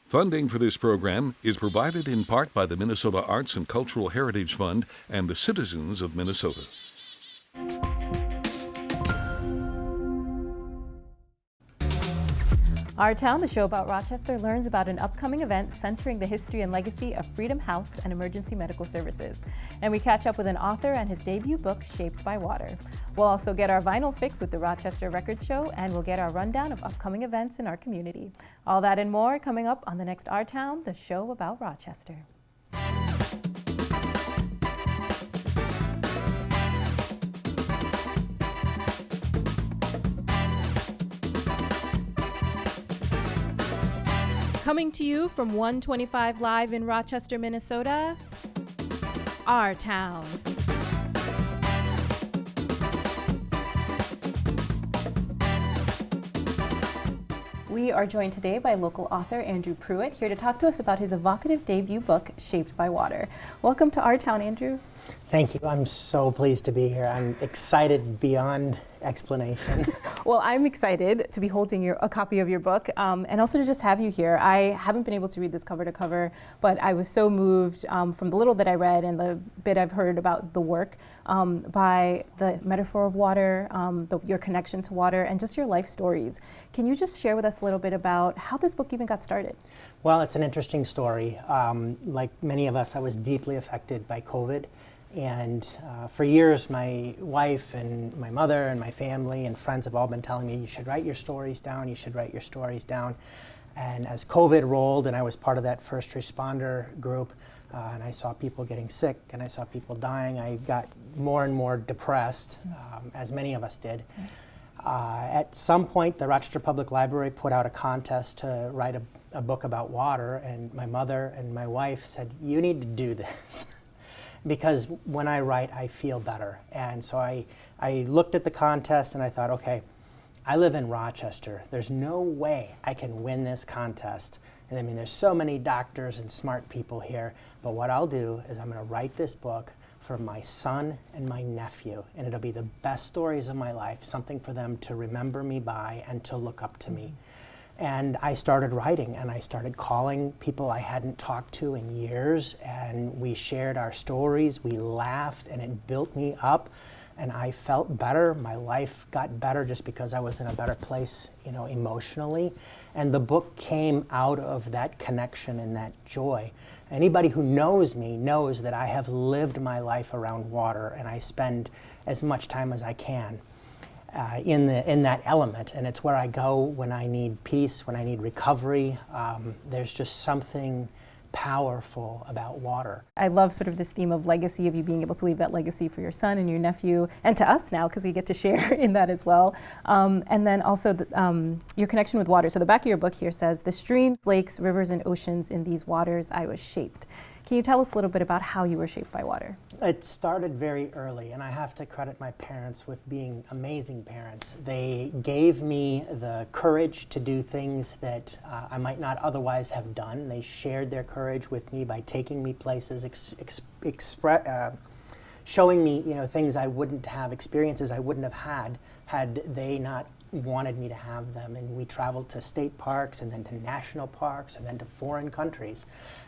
Funding for this program is provided in part by the Minnesota Arts and Cultural Heritage Fund and the citizens of Minnesota. Our Town, the show about Rochester, learns about an upcoming event centering the history and legacy of Freedom House and emergency medical services. And we catch up with an author and his debut book, Shaped by Water. We'll also get our vinyl fix with the Rochester Record Show, and we'll get our rundown of upcoming events in our community. All that and more coming up on the next Our Town, the show about Rochester. Coming to you from 125 Live in Rochester, Minnesota, Our Town. We are joined today by local author Andrew Pruett, here to talk to us about his evocative debut book, Shaped by Water. Welcome to Our Town, Andrew. Thank you. I'm so pleased to be here. I'm excited beyond explanation. Well, I'm excited to be holding a copy of your book, and also to just have you here. I haven't been able to read this cover to cover, but I was so moved from the little that I read and the bit I've heard about the work by the metaphor of water, your connection to water, and just your life stories. Can you just share with us a little bit about how this book even got started? Well, it's an interesting story. Like many of us, I was deeply affected by COVID. And for years, my wife and my mother and my family and friends have all been telling me, you should write your stories down, you should write your stories down. And as COVID rolled, and I was part of that first responder group, and I saw people getting sick and I saw people dying, I got more and more depressed, as many of us did. At some point, the Rochester Public Library put out a contest to write a book about water, and my mother and my wife said, you need to do this. Because when I write, I feel better. And so I looked at the contest and I thought, okay, I live in Rochester. There's no way I can win this contest. And I mean, there's so many doctors and smart people here. But what I'll do is I'm going to write this book for my son and my nephew. And it'll be the best stories of my life, something for them to remember me by and to look up to me. And I started writing, and I started calling people I hadn't talked to in years, and we shared our stories, we laughed, and it built me up, and I felt better. My life got better just because I was in a better place, emotionally. And the book came out of that connection and that joy. Anybody who knows me knows that I have lived my life around water, and I spend as much time as I can in that element, and it's where I go when I need peace, when I need recovery. There's just something powerful about water. I love sort of this theme of legacy, of you being able to leave that legacy for your son and your nephew, and to us now, because we get to share in that as well. And then also your connection with water. So the back of your book here says, the streams, lakes, rivers, and oceans, in these waters I was shaped. Can you tell us a little bit about how you were shaped by water? It started very early, and I have to credit my parents with being amazing parents. They gave me the courage to do things that I might not otherwise have done. They shared their courage with me by taking me places, showing me things I wouldn't have, experiences I wouldn't have had they not wanted me to have them. And we traveled to state parks and then to national parks and then to foreign countries,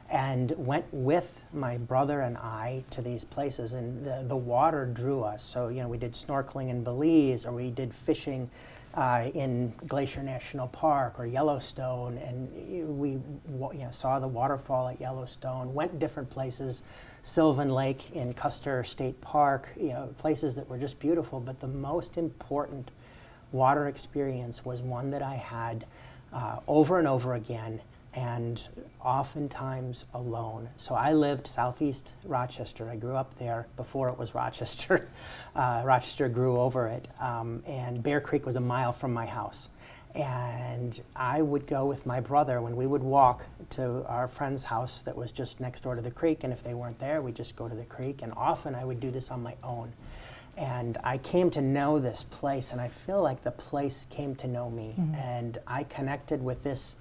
and went with my brother and I to these places, and the water drew us. So we did snorkeling in Belize, or we did fishing in Glacier National Park or Yellowstone, and we saw the waterfall at Yellowstone, went different places, Sylvan Lake in Custer State Park, places that were just beautiful. But the most important water experience was one that I had over and over again, and oftentimes alone. So I lived southeast Rochester. I grew up there before it was Rochester. Rochester grew over it, and Bear Creek was a mile from my house. And I would go with my brother when we would walk to our friend's house that was just next door to the creek, and if they weren't there, we'd just go to the creek, and often I would do this on my own. And I came to know this place, and I feel like the place came to know me. Mm-hmm. And I connected with this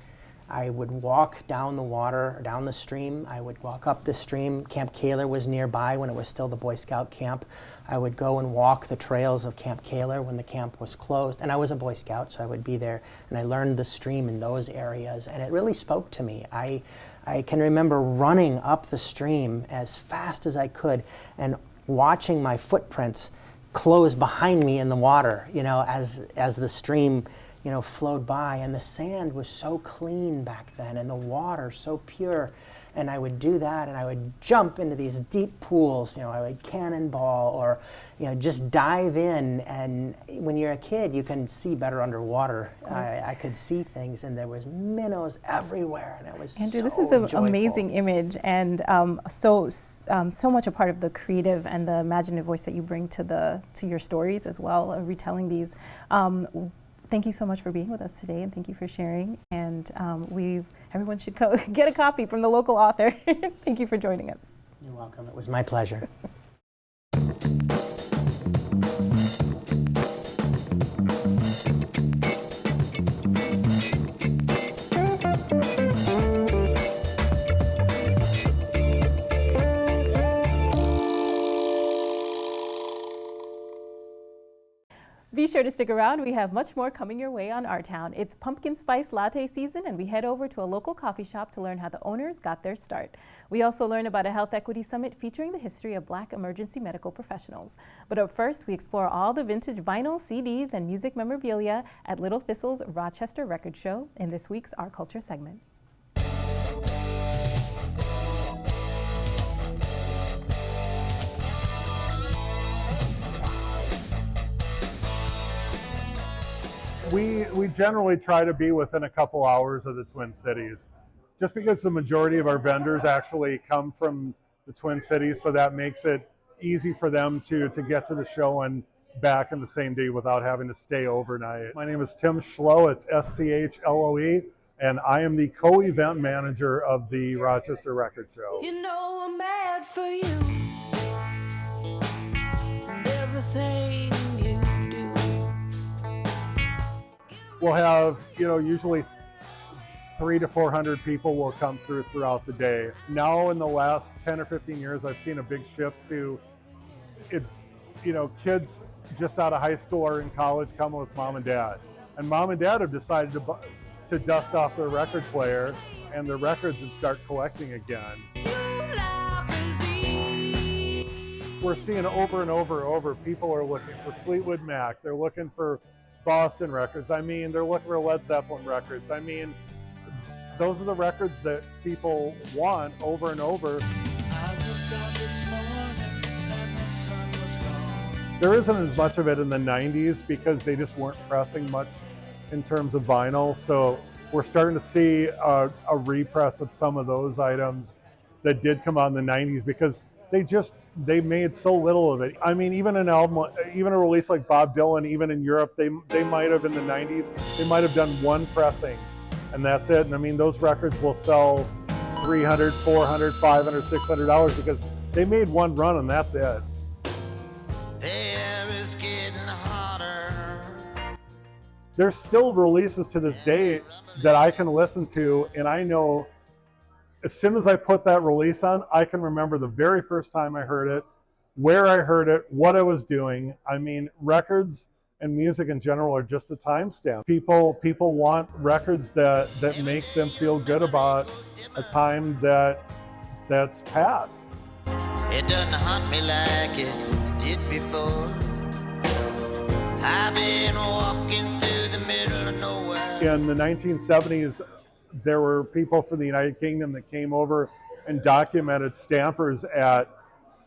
I would walk down the water, or down the stream. I would walk up the stream. Camp Kaler was nearby when it was still the Boy Scout camp. I would go and walk the trails of Camp Kaler when the camp was closed. And I was a Boy Scout, so I would be there. And I learned the stream in those areas. And it really spoke to me. I can remember running up the stream as fast as I could and watching my footprints close behind me in the water, you know, as the stream, you know, flowed by. And the sand was so clean back then and the water so pure. And I would do that, and I would jump into these deep pools, you know, I would cannonball or, you know, just dive in. And when you're a kid, you can see better underwater. I could see things, and there was minnows everywhere, and it was Andrew, so this is an joyful. amazing image, and so much a part of the creative and the imaginative voice that you bring to your stories as well, retelling these. Thank you so much for being with us today, and thank you for sharing. And everyone should go get a copy from the local author. Thank you for joining us. You're welcome. It was my pleasure. Be sure to stick around. We have much more coming your way on Our Town. It's pumpkin spice latte season, and we head over to a local coffee shop to learn how the owners got their start. We also learn about a health equity summit featuring the history of Black emergency medical professionals. But up first, we explore all the vintage vinyl, CDs, and music memorabilia at Little Thistle's Rochester Record Show in this week's Our Culture segment. We generally try to be within a couple hours of the Twin Cities, just because the majority of our vendors actually come from the Twin Cities, so that makes it easy for them to get to the show and back in the same day without having to stay overnight. My name is Tim Schloe, it's S-C-H-L-O-E, and I am the co-event manager of the Rochester Record Show. You know I'm mad for you and everything you do. We'll have, usually 300 to 400 people will come throughout the day. Now in the last 10 or 15 years, I've seen a big shift to it, kids just out of high school or in college come with mom and dad. And mom and dad have decided to dust off their record player and their records and start collecting again. We're seeing over and over, people are looking for Fleetwood Mac, they're looking for Boston records, they're looking for Led Zeppelin records. Those are the records that people want over and over. I looked out this morning and the sun was gone. There isn't as much of it in the 90s because they just weren't pressing much in terms of vinyl. So we're starting to see a repress of some of those items that did come out in the 90s because they made so little of it. Even an album, even a release like Bob Dylan, even in Europe, they might have in the 90s, they might have done one pressing and that's it. And those records will sell $300, $400, $500, $600 because they made one run and that's it. The air is getting hotter. There's still releases to this day that I can listen to, and I know as soon as I put that release on, I can remember the very first time I heard it, where I heard it, what I was doing. Records and music in general are just a timestamp. People want records that make them feel good about a time that's past. It doesn't haunt me like it did before. I've been walking through the middle of nowhere. In the 1970s, there were people from the United Kingdom that came over and documented stampers at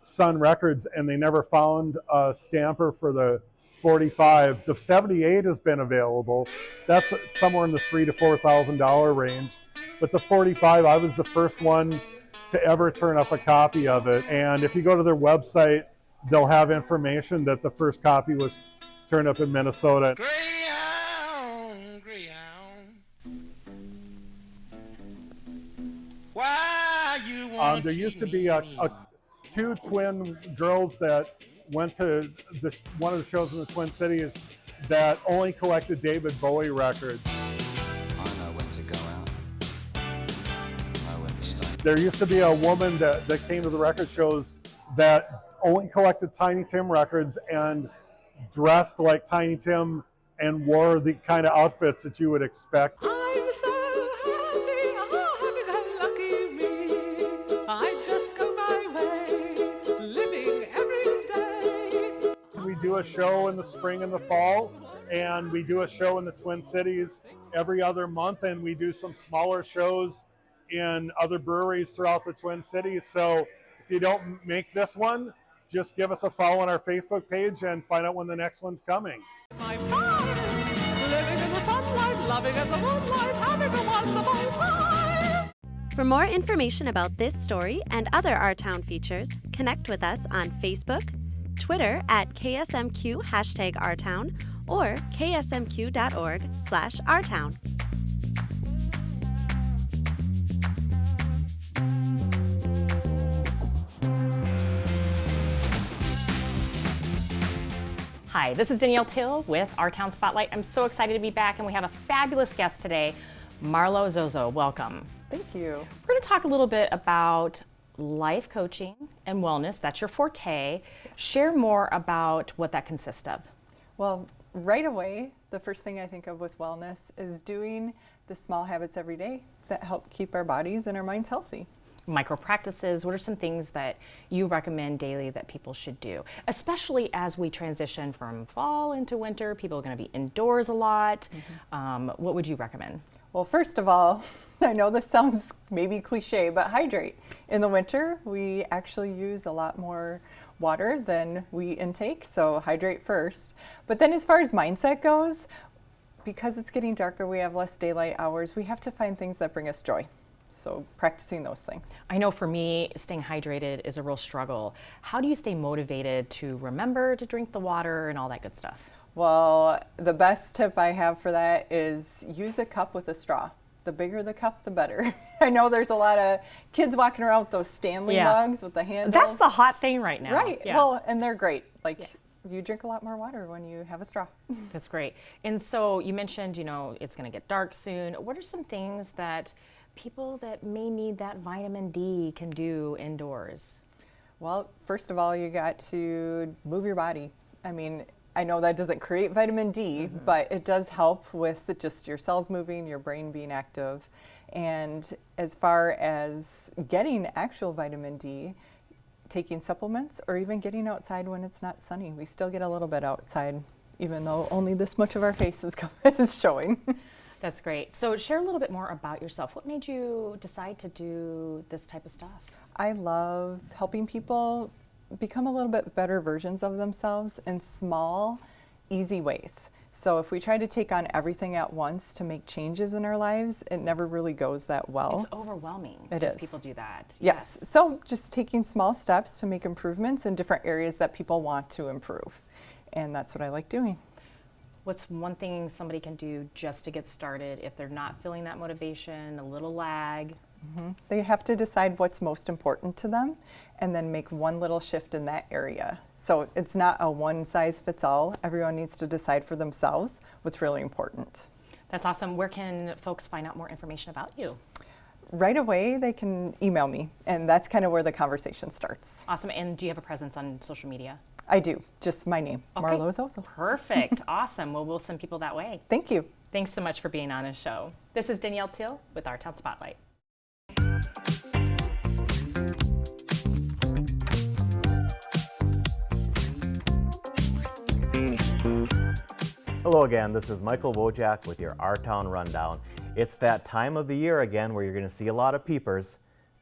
Sun Records, and they never found a stamper for the 45. The 78 has been available. That's somewhere in the $3,000 to $4,000 range. But the 45, I was the first one to ever turn up a copy of it. And if you go to their website, they'll have information that the first copy was turned up in Minnesota. Greyhound, Greyhound. Why you want There used to be two twin girls that went to one of the shows in the Twin Cities that only collected David Bowie records. I know when to go out, There used to be a woman that came to the record shows that only collected Tiny Tim records and dressed like Tiny Tim and wore the kind of outfits that you would expect. I'm so happy, oh, happy, lucky me. I just go my way, living every day. We do a show in the spring and the fall, and we do a show in the Twin Cities every other month, and we do some smaller shows in other breweries throughout the Twin Cities. So if you don't make this one, just give us a follow on our Facebook page and find out when the next one's coming. My time, living in the sunlight, loving in the moonlight, having a wonderful time. For more information about this story and other Our Town features, connect with us on Facebook, Twitter at KSMQ #OurTown, or ksmq.org/ourtown. Hi, this is Danielle Teal with Our Town Spotlight. I'm so excited to be back, and we have a fabulous guest today, Marlo Zosel. Welcome. Thank you. We're going to talk a little bit about life coaching and wellness. That's your forte. Share more about what that consists of. Well, right away, the first thing I think of with wellness is doing the small habits every day that help keep our bodies and our minds healthy. Micro practices, what are some things that you recommend daily that people should do? Especially as we transition from fall into winter, people are going to be indoors a lot. What would you recommend? Well, first of all, I know this sounds maybe cliche, but hydrate. In the winter, we actually use a lot more water than we intake, so hydrate first. But then as far as mindset goes, because it's getting darker, we have less daylight hours, we have to find things that bring us joy. So practicing those things. I know for me, staying hydrated is a real struggle. How do you stay motivated to remember to drink the water and all that good stuff? Well, the best tip I have for that is use a cup with a straw. The bigger the cup, the better. I know there's a lot of kids walking around with those Stanley mugs with the handles. That's the hot thing right now. Right. Yeah. Well, and they're great. You drink a lot more water when you have a straw. That's great. And so you mentioned, it's going to get dark soon. What are some things that people that may need that vitamin D can do indoors? Well, first of all, you got to move your body. I mean, I know that doesn't create vitamin D, but it does help with just your cells moving, your brain being active. And as far as getting actual vitamin D, taking supplements or even getting outside when it's not sunny. We still get a little bit outside, even though only this much of our face is showing. That's great. So share a little bit more about yourself. What made you decide to do this type of stuff? I love helping people become a little bit better versions of themselves in small, easy ways. So if we try to take on everything at once to make changes in our lives, it never really goes that well. It's overwhelming. It if is. People do that. Yes. So just taking small steps to make improvements in different areas that people want to improve. And that's what I like doing. What's one thing somebody can do just to get started if they're not feeling that motivation, a little lag? They have to decide what's most important to them and then make one little shift in that area. So it's not a one size fits all. Everyone needs to decide for themselves what's really important. That's awesome. Where can folks find out more information about you? Right away, they can email me, and that's kind of where the conversation starts. Awesome. And do you have a presence on social media? I do. Just my name, Okay. Marlo Zosel. Perfect. Awesome. Well, we'll send people that way. Thank you. Thanks so much for being on the show. This is Danielle Teal with Our Town Spotlight. Hello again, this is Michael Wojak with your Our Town Rundown. It's that time of the year again where you're going to see a lot of peepers,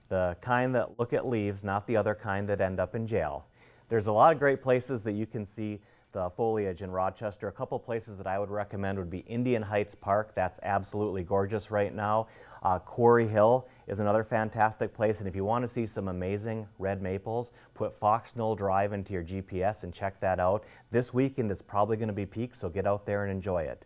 the kind that look at leaves, not the other kind that end up in jail. There's a lot of great places that you can see the foliage in Rochester. A couple places that I would recommend would be Indian Heights Park. That's absolutely gorgeous right now. Quarry Hill is another fantastic place, and if you want to see some amazing red maples, put Fox Knoll Drive into your GPS and check that out. This weekend is probably going to be peak, so get out there and enjoy it.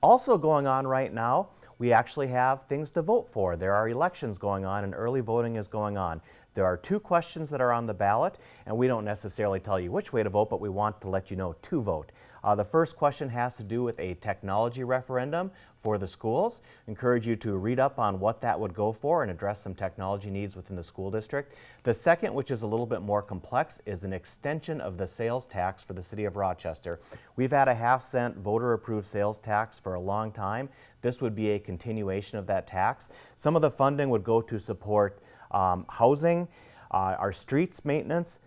Also going on right now, we actually have things to vote for. There are elections going on and early voting is going on. There are 2 questions that are on the ballot, and we don't necessarily tell you which way to vote, but we want to let you know to vote. The first question has to do with a technology referendum for the schools. Encourage you to read up on what that would go for and address some technology needs within the school district. The second, which is a little bit more complex, is an extension of the sales tax for the city of Rochester. We've had a half-cent voter-approved sales tax for a long time. This would be a continuation of that tax. Some of the funding would go to support housing, our streets maintenance,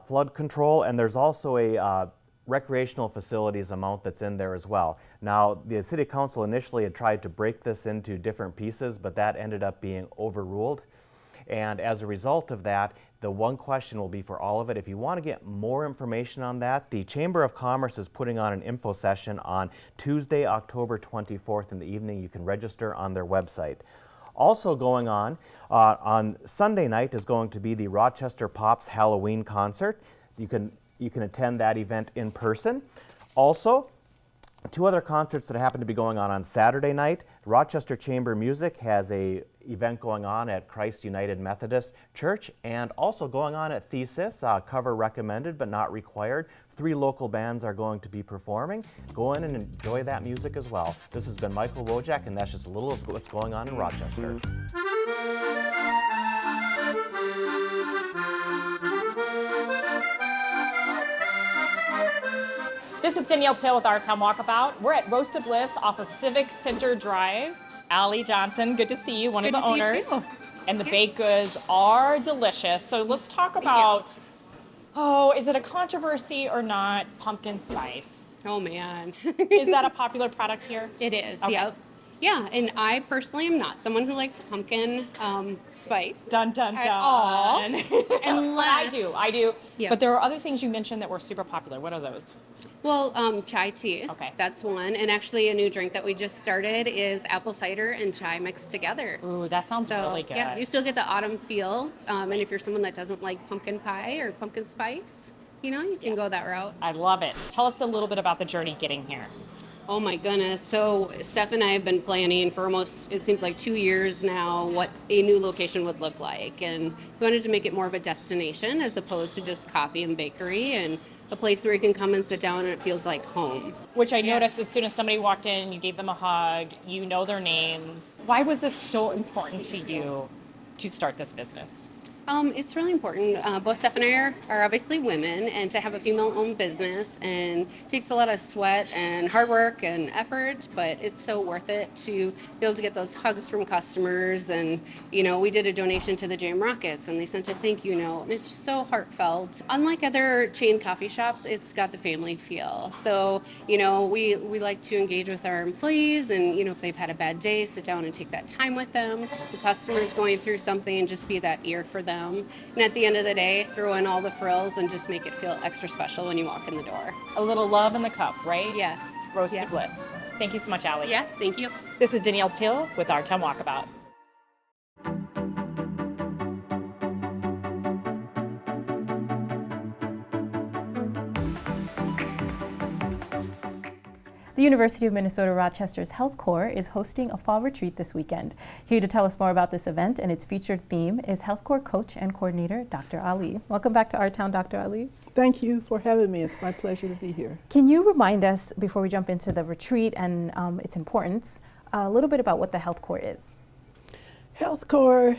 flood control, and there's also a recreational facilities amount that's in there as well. Now, the City Council initially had tried to break this into different pieces, but that ended up being overruled. And as a result of that, the one question will be for all of it. If you want to get more information on that, the Chamber of Commerce is putting on an info session on Tuesday, October 24th in the evening. You can register on their website. Also going on Sunday night is going to be the Rochester Pops Halloween concert. You can attend that event in person. Also, 2 other concerts that happen to be going on Saturday night. Rochester Chamber Music has a event going on at Christ United Methodist Church, and also going on at Thesis, cover recommended but not required. 3 local bands are going to be performing. Go in and enjoy that music as well. This has been Michael Wojak, and that's just a little of what's going on in Rochester. This is Danielle Teal with Our Town Walkabout. We're at Roasted Bliss off of Civic Center Drive. Allie Johnson, good to see you, one of the owners. And the baked goods are delicious. So let's talk about, is it a controversy or not, pumpkin spice? Oh man. Is that a popular product here? It is, Okay. yep. Yeah, and I personally am not someone who likes pumpkin spice. Dun, dun, At dun. all. But Unless I do. Yeah. But there are other things you mentioned that were super popular. What are those? Well, chai tea. Okay. That's one. And actually a new drink that we just started is apple cider and chai mixed together. Ooh, that sounds really good. Yeah, you still get the autumn feel. And if you're someone that doesn't like pumpkin pie or pumpkin spice, you can go that route. I love it. Tell us a little bit about the journey getting here. Oh my goodness. So Steph and I have been planning for almost, it seems like 2 years now, what a new location would look like. And we wanted to make it more of a destination as opposed to just coffee and bakery, and a place where you can come and sit down and it feels like home. Which I noticed as soon as somebody walked in, you gave them a hug, you know their names. Why was this so important to you to start this business? It's really important. Both Steph and I are obviously women, and to have a female-owned business and takes a lot of sweat and hard work and effort, but it's so worth it to be able to get those hugs from customers. And we did a donation to the Jam Rockets, and they sent a thank you note, and it's just so heartfelt. Unlike other chain coffee shops, it's got the family feel. So we like to engage with our employees, and if they've had a bad day, sit down and take that time with them. The customer's going through something, and just be that ear for them. And at the end of the day, throw in all the frills and just make it feel extra special when you walk in the door. A little love in the cup, right? Yes. Roasted Bliss. Thank you so much, Allie. Yeah, thank you. This is Danielle Teal with Our Town Walkabout. The University of Minnesota Rochester's Health Corps is hosting a fall retreat this weekend. Here to tell us more about this event and its featured theme is Health Corps coach and coordinator, Dr. Ali. Welcome back to Our Town, Dr. Ali. Thank you for having me. It's my pleasure to be here. Can you remind us, before we jump into the retreat and its importance, a little bit about what the Health Corps is? Health Corps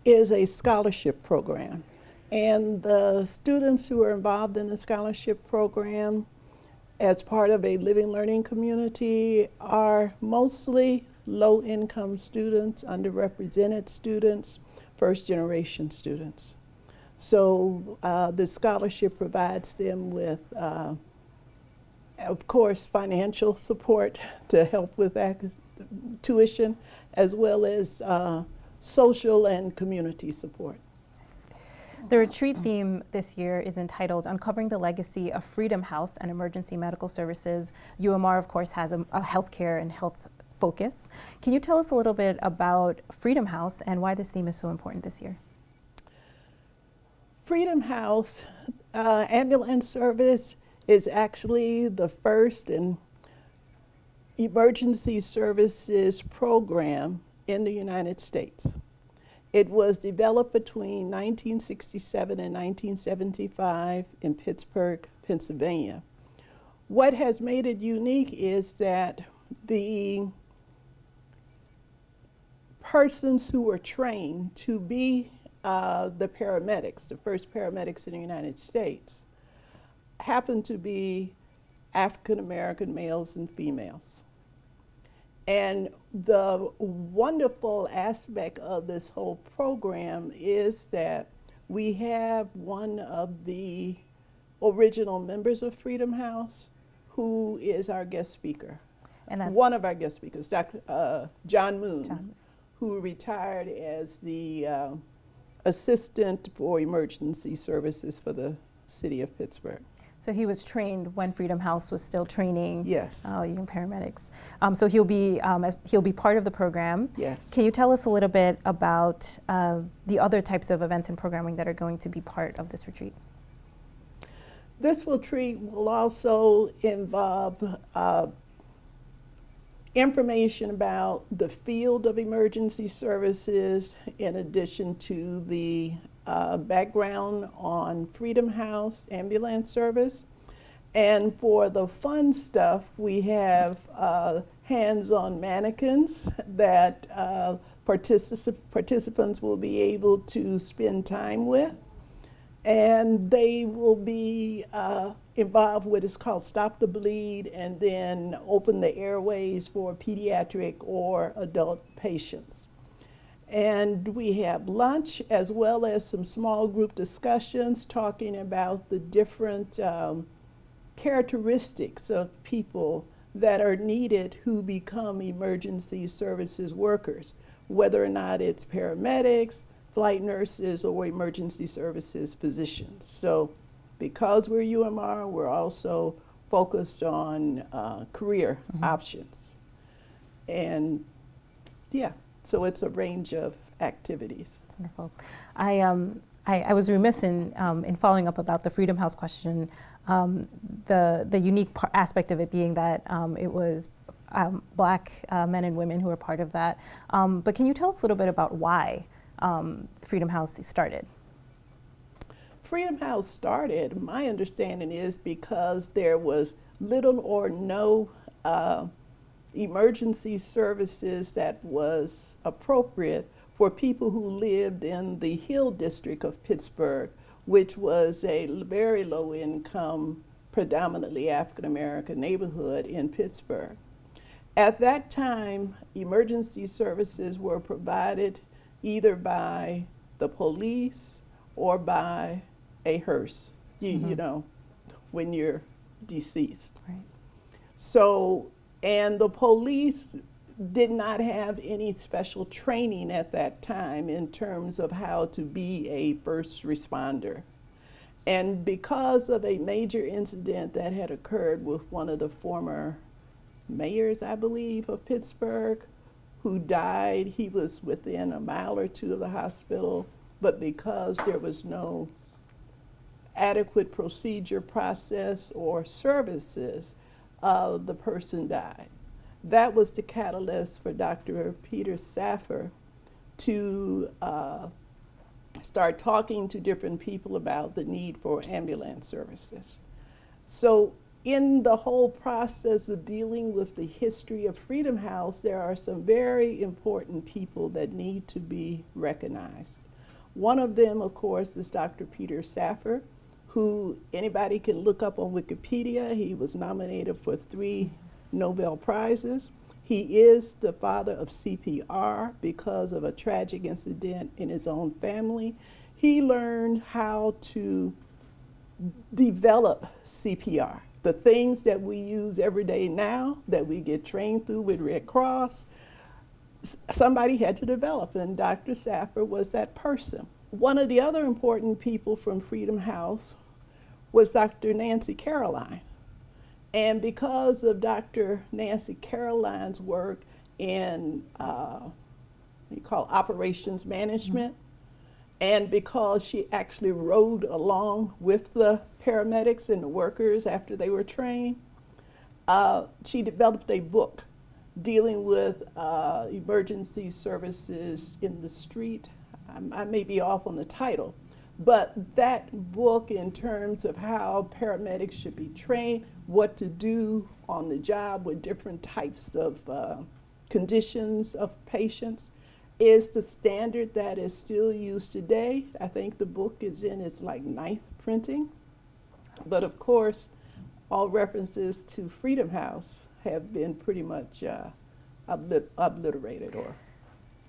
is a scholarship program, and the students who are involved in the scholarship program as part of a living learning community are mostly low-income students, underrepresented students, first-generation students. So the scholarship provides them with, of course, financial support to help with tuition, as well as social and community support. The retreat theme this year is entitled Uncovering the Legacy of Freedom House and Emergency Medical Services. UMR, of course, has a healthcare and health focus. Can you tell us a little bit about Freedom House and why this theme is so important this year? Freedom House ambulance service is actually the first emergency services program in the United States. It was developed between 1967 and 1975 in Pittsburgh, Pennsylvania. What has made it unique is that the persons who were trained to be the paramedics, the first paramedics in the United States, happened to be African American males and females. And the wonderful aspect of this whole program is that we have one of the original members of Freedom House who is our guest speaker. And that's one of our guest speakers, Dr. John Moon, who retired as the assistant for emergency services for the city of Pittsburgh. So he was trained when Freedom House was still training young paramedics. So he'll be part of the program. Yes. Can you tell us a little bit about the other types of events and programming that are going to be part of this retreat? This retreat will also involve information about the field of emergency services, in addition to the background on Freedom House ambulance service. And for the fun stuff, we have hands-on mannequins that participants will be able to spend time with. And they will be involved with what is called Stop the Bleed, and then open the airways for pediatric or adult patients. And we have lunch as well as some small group discussions talking about the different characteristics of people that are needed who become emergency services workers, whether or not it's paramedics, flight nurses, or emergency services physicians. So because we're UMR, we're also focused on career options. And yeah, so it's a range of activities. That's wonderful. I was remiss in following up about the Freedom House question, the unique aspect of it being that it was Black men and women who were part of that. But can you tell us a little bit about why Freedom House started? Freedom House started, my understanding is because there was little or no emergency services that was appropriate for people who lived in the Hill District of Pittsburgh, which was a very low income, predominantly African American neighborhood in Pittsburgh. At that time, emergency services were provided either by the police or by a hearse, you know, when you're deceased. Right. So, and the police did not have any special training at that time in terms of how to be a first responder. And because of a major incident that had occurred with one of the former mayors, I believe, of Pittsburgh, who died, he was within a mile or two of the hospital, but because there was no adequate procedure, process, or services, the person died. That was the catalyst for Dr. Peter Saffer to start talking to different people about the need for ambulance services. So in the whole process of dealing with the history of Freedom House, there are some very important people that need to be recognized. One of them, of course, is Dr. Peter Saffer, who anybody can look up on Wikipedia. He was nominated for 3 Nobel Prizes. He is the father of CPR because of a tragic incident in his own family. He learned how to develop CPR. The things that we use every day now that we get trained through with Red Cross, somebody had to develop, and Dr. Saffer was that person. One of the other important people from Freedom House was Dr. Nancy Caroline. And because of Dr. Nancy Caroline's work in what you call operations management, and because she actually rode along with the paramedics and the workers after they were trained, she developed a book dealing with emergency services in the street. I may be off on the title, but that book in terms of how paramedics should be trained, what to do on the job with different types of conditions of patients, is the standard that is still used today. I think the book is in its like 9th printing, but of course, all references to Freedom House have been pretty much obliterated or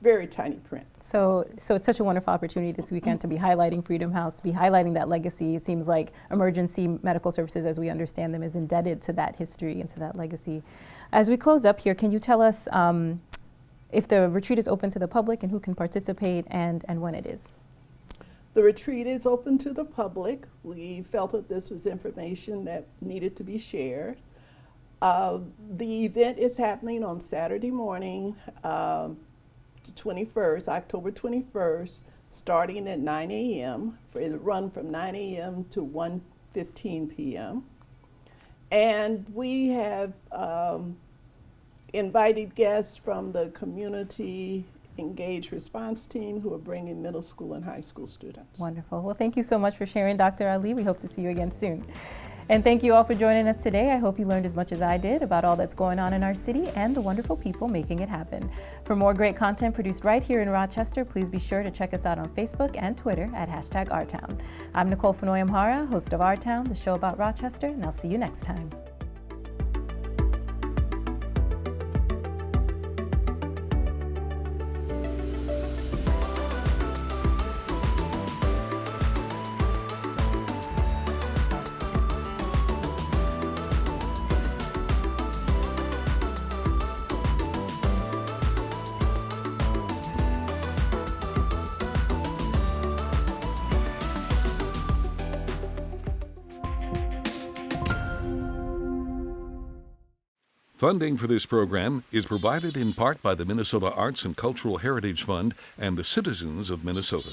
very tiny print. So it's such a wonderful opportunity this weekend to be highlighting Freedom House, to be highlighting that legacy. It seems like emergency medical services, as we understand them, is indebted to that history and to that legacy. As we close up here, can you tell us if the retreat is open to the public and who can participate and when it is? The retreat is open to the public. We felt that this was information that needed to be shared. The event is happening on Saturday morning, the 21st, October 21st, starting at 9 a.m. It'll run from 9 a.m. to 1:15 p.m. And we have invited guests from the community engaged response team who are bringing middle school and high school students. Wonderful. Well, thank you so much for sharing, Dr. Ali. We hope to see you again soon. And thank you all for joining us today. I hope you learned as much as I did about all that's going on in our city and the wonderful people making it happen. For more great content produced right here in Rochester, please be sure to check us out on Facebook and Twitter at #OurTown. I'm Nicole Nfonoyim-Hara, host of Our Town, the show about Rochester, and I'll see you next time. Funding for this program is provided in part by the Minnesota Arts and Cultural Heritage Fund and the citizens of Minnesota.